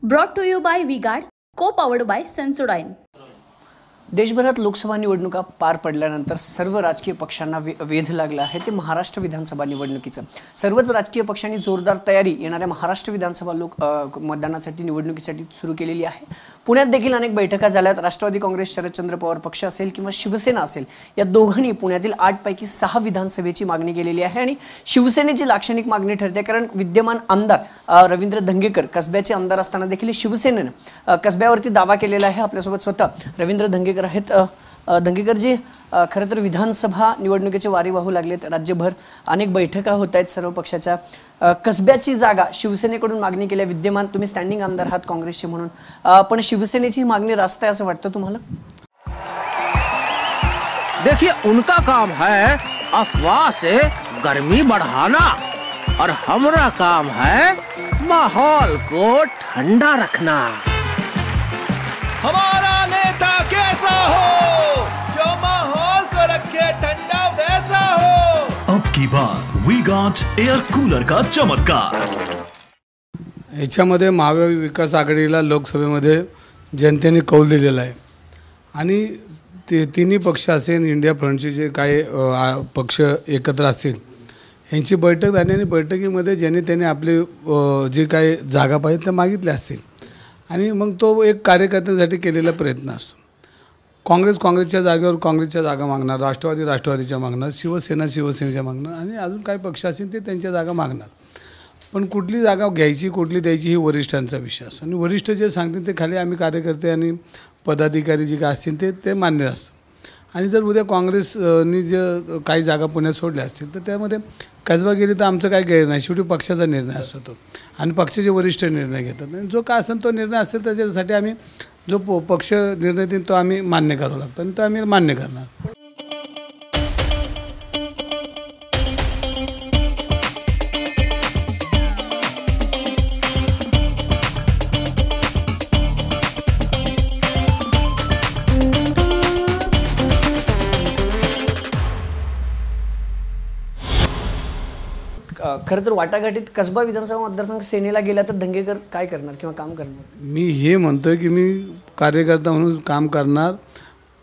Brought to you by V-Guard, co-powered by Sensodyne. देशभरात लोकसभा निवडणुका पार पडल्यानंतर सर्व राजकीय पक्षांना वेध लागला आहे ते महाराष्ट्र विधानसभा निवडणुकीचं। सर्वच राजकीय पक्षांनी जोरदार तयारी येणाऱ्या महाराष्ट्र विधानसभा मतदानासाठी निवडणुकीसाठी सुरू केलेली आहे। पुण्यात देखील अनेक बैठका झाल्यात। राष्ट्रवादी काँग्रेस, शरदचंद्र पवार पक्ष असेल किंवा शिवसेना असेल, या दोघांनी पुण्यातील 8 पैकी 6 विधानसभेची मागणी केलेली आहे आणि शिवसेनेची लाक्षणिक मागणी ठरते, कारण विद्यमान आमदार रवींद्र धंगेकर कसब्याचे आमदार असताना देखील शिवसेनेने कसब्यावरती दावा केलेला आहे। आपल्यासोबत स्वतः रवींद्र धंगेकर आहेत। धंगेकर जी, खरं तर विधानसभा निवडणुकीचे वारे वाहू लागलेत, राज्यभर अनेक बैठका होत आहेत सर्व पक्षाच्या। कसब्याची जागा शिवसेनेकडून मागणी केल्या, विद्यमान तुम्ही स्टँडिंग आमदार आहात काँग्रेसचे म्हणून, पण शिवसेनेची मागणी रास्त आहे असं वाटतं तुम्हाला? देखिए, उनका काम है अफवाह से गर्मी बढ़ाना और हमारा काम है माहौल को ठंडा रखना। हमारा नेता कैसा हो जो माहौल को रखे ठंडा वैसा हो। अब की बार वी गॉट एयर कूलर का चमत्कार। याच्यामध्ये महाविकास आघाडीला लोकसभेमध्ये जनतेने कौल दिलेला आहे आणि तिन्ही पक्ष असेल, इंडिया फ्रंटचे जे काही पक्ष एकत्र असतील यांची बैठक झाली आणि बैठकीमध्ये ज्यांनी त्यांनी आपले जे काही जागा पाहिजे त्या मागितल्या असतील आणि मग तो एक कार्यकर्त्यांसाठी केलेला प्रयत्न असतो। काँग्रेसच्या जागेवर काँग्रेसच्या जागा मागणार, राष्ट्रवादीच्या मागणार, शिवसेनेच्या मागणार आणि अजून काही पक्ष असतील ते त्यांच्या जागा मागणार। पण कुठली जागा घ्यायची कुठली द्यायची ही वरिष्ठांचा विषय असतो आणि वरिष्ठ जे सांगतील ते खाली आम्ही कार्यकर्ते आणि पदाधिकारी जे काय असतील ते मान्य असतं। आणि जर उद्या काँग्रेसनी जे काही जागा पुण्यात सोडल्या असतील तर त्यामध्ये कसबा गेली तर आमचं काही गैर नाही, शेवटी पक्षाचा निर्णय असतो तो आणि पक्षाचे वरिष्ठ निर्णय घेतात आणि जो काय असेल तो निर्णय असेल त्याच्यासाठी आम्ही जो पक्ष निर्णय देईल तो आम्ही मान्य करावा लागतो आणि तो आम्ही मान्य करणार। खरं तर वाटाघाटीत कसबा विधानसभा मतदारसंघ सेनेला गेला तर धंगेकर काय करणार किंवा काम करणार? मी हे म्हणतोय की मी कार्यकर्ता म्हणून काम करणार,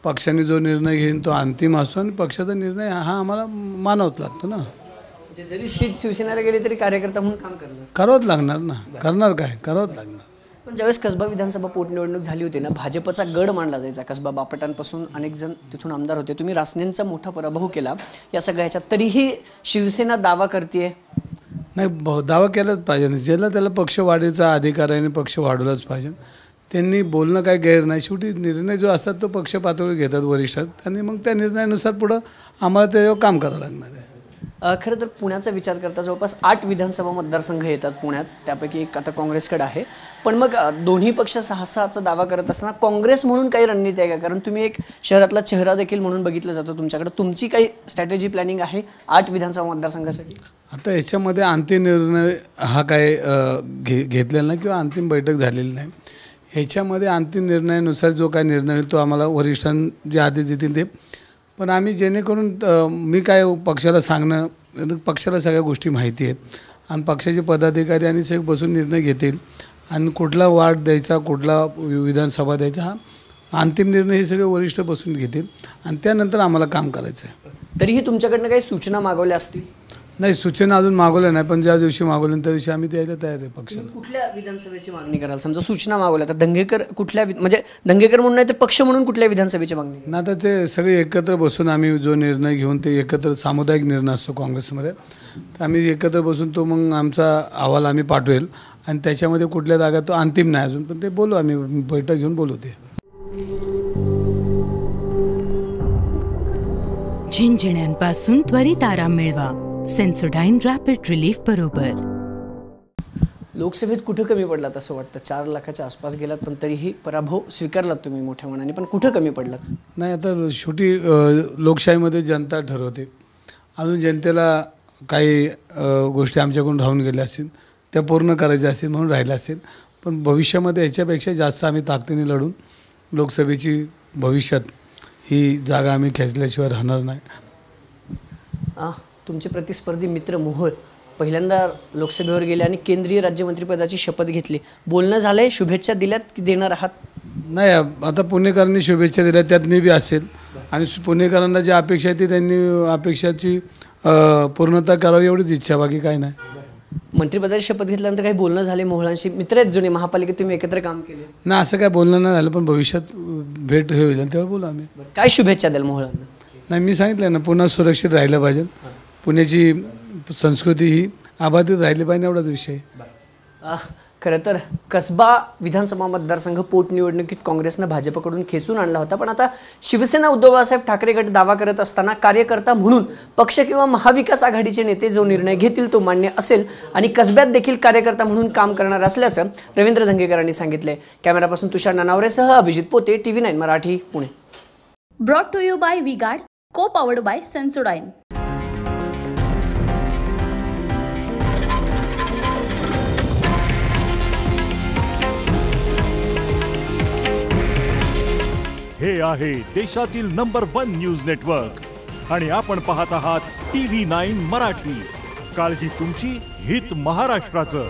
पक्षाने जो निर्णय घेईन तो अंतिम असतो आणि पक्षाचा निर्णय हा आम्हाला मानावाच लागतो ना। म्हणजे जरी सीट शिवसेनेला गेली तरी कार्यकर्ता म्हणून काम करणार, करावंच लागणार ना, करणार काय, करावंच लागणार। पण ज्यावेळेस कसबा विधानसभा पोटनिवडणूक झाली होती ना, भाजपचा गड मानला जायचा कसबा, बापटांपासून अनेक जण तिथून आमदार होते, तुम्ही रासनेंचा मोठा पराभव केला या सगळ्या ह्याच्यात, तरीही शिवसेना दावा करते? नाही, दावा केलाच पाहिजे ना, ज्याला त्याला पक्ष वाढीचा अधिकार आहे आणि पक्ष वाढवलाच पाहिजे। त्यांनी बोलणं काही गैर नाही, शेवटी निर्णय जो असतात तो पक्ष पातळीवर घेतात वरिष्ठ आणि मग त्या निर्णयानुसार पुढं आम्हाला त्याच्यावर काम करावं लागणार आहे। खरं तर पुण्याचा विचार करता जवळपास 8 विधानसभा मतदारसंघ येतात पुण्यात, त्यापैकी एक आता काँग्रेसकडे आहे, पण मग दोन्ही पक्ष 6-6चा दावा करत असताना काँग्रेस म्हणून काही रणनीती आहे का? कारण तुम्ही एक शहरातला चेहरा देखील म्हणून बघितलं जातं तुमच्याकडे, तुमची काही स्ट्रॅटेजी प्लॅनिंग आहे 8 विधानसभा मतदारसंघासाठी? आता याच्यामध्ये अंतिम निर्णय हा काय घेतलेला नाही किंवा अंतिम बैठक झालेली नाही। ह्याच्यामध्ये अंतिम निर्णयानुसार जो काय निर्णय होईल तो आम्हाला वरिष्ठांनी जे आदेश देतील ते, पण आम्ही जेणेकरून मी काय पक्षाला सांगणं, पक्षाला सगळ्या गोष्टी माहिती आहेत आणि पक्षाचे पदाधिकारी आणि सगळे बसून निर्णय घेतील आणि कुठला वार्ड द्यायचा, कुठला विधानसभा द्यायचा, हा अंतिम निर्णय हे सगळे वरिष्ठ बसून घेतील आणि त्यानंतर आम्हाला काम करायचं आहे। तरीही तुमच्याकडनं काही सूचना मागवल्या असतील? नाही, सूचना अजून मागवल्या नाही, पण ज्या दिवशी मागवल्या त्या दिवशी आम्ही द्यायला तयार आहे पक्षाला। कुठल्या विधानसभेची मागणी कराल? समजा सूचना मागवल्या तर धंगेकर कुठल्या, म्हणजे धंगेकर म्हणून नाही तर पक्ष म्हणून कुठल्या विधानसभेची मागणी? ना, आता ते सगळे एकत्र बसून आम्ही जो निर्णय घेऊन ते एकत्र सामुदायिक निर्णय असतो काँग्रेसमध्ये, तर आम्ही एकत्र बसून तो मग आमचा अहवाल आम्ही पाठवेल आणि त्याच्यामध्ये कुठल्या जागा तो अंतिम नाही अजून, पण ते बोलू आम्ही, बैठक घेऊन बोलू ते। झिंझिण्यांपासून त्वरित आराम मिळवा सेन्सोडाइन रॅपिड रिलीफ बरोबर। लोकसभेत कुठं कमी पडलात असं वाटतं? 4 लाखाच्या आसपास गेलात, पण तरीही पराभव स्वीकारलात तुम्ही मोठ्या मनाने, पण कुठं कमी पडलात? नाही, आता शेवटी लोकशाहीमध्ये जनता ठरवते। अजून जनतेला काही गोष्टी आमच्याकडून राहून गेल्या असतील, त्या पूर्ण करायच्या असतील म्हणून राहिल्या असतील, पण भविष्यामध्ये याच्यापेक्षा जास्त आम्ही ताकदीने लढून लोकसभेची भविष्यात ही जागा आम्ही खेचल्याशिवाय राहणार नाही। तुमचे प्रतिस्पर्धी मित्र मोहोळ पहिल्यांदा लोकसभेवर गेले आणि केंद्रीय राज्यमंत्रीपदाची शपथ घेतली. बोलणं झालंय, शुभेच्छा दिल्यात की देणार आहात? नाही, आता पुणेकरांनी शुभेच्छा दिल्या, त्यात मी बी असेल. आणि पुणेकरांना जी अपेक्षा आहे ती त्यांनी अपेक्षाची पूर्णता करावी एवढीच इच्छा, बाकी काय नाही. मंत्रिपदाची शपथ घेतल्यानंतर काही बोलणं झाले मोहळांशी? मित्र आहेत जुने, महापालिकेत तुम्ही एकत्र काम केले. ना असं काय बोलणं नाही झालं, पण भविष्यात भेट होईल तेव्हा बोलू आम्ही. काय शुभेच्छा द्याल मोहळांना? नाही, मी सांगितलं ना, पुन्हा सुरक्षित राहिलं पाहिजे, पुण्याची संस्कृती ही अबाधित राहिली पाहिजे, एवढाच विषय. खरं तर कसबा विधानसभा मतदारसंघ पोटनिवडणुकीत काँग्रेसनं भाजपकडून खेचून आणला होता. पण आता शिवसेना उद्धव बाळासाहेब ठाकरे गट दावा करत असताना कार्यकर्ता म्हणून पक्ष किंवा महाविकास आघाडीचे नेते जो निर्णय घेतील तो मान्य असेल आणि कसब्यात देखील कार्यकर्ता म्हणून काम करणार असल्याचं रवींद्र धंगेकरांनी सांगितलंय. कॅमेरापासून तुषार नानावरेसह Abhijit Pote, TV9 Marathi, Pune. Brought to you by V-Guard, co powered bye Sensodyne. हे आहे देशातील नंबर 1 न्यूज नेटवर्क आणि आपण पाहत आहात TV9 मराठी. काळजी तुमची, हित महाराष्ट्राचं.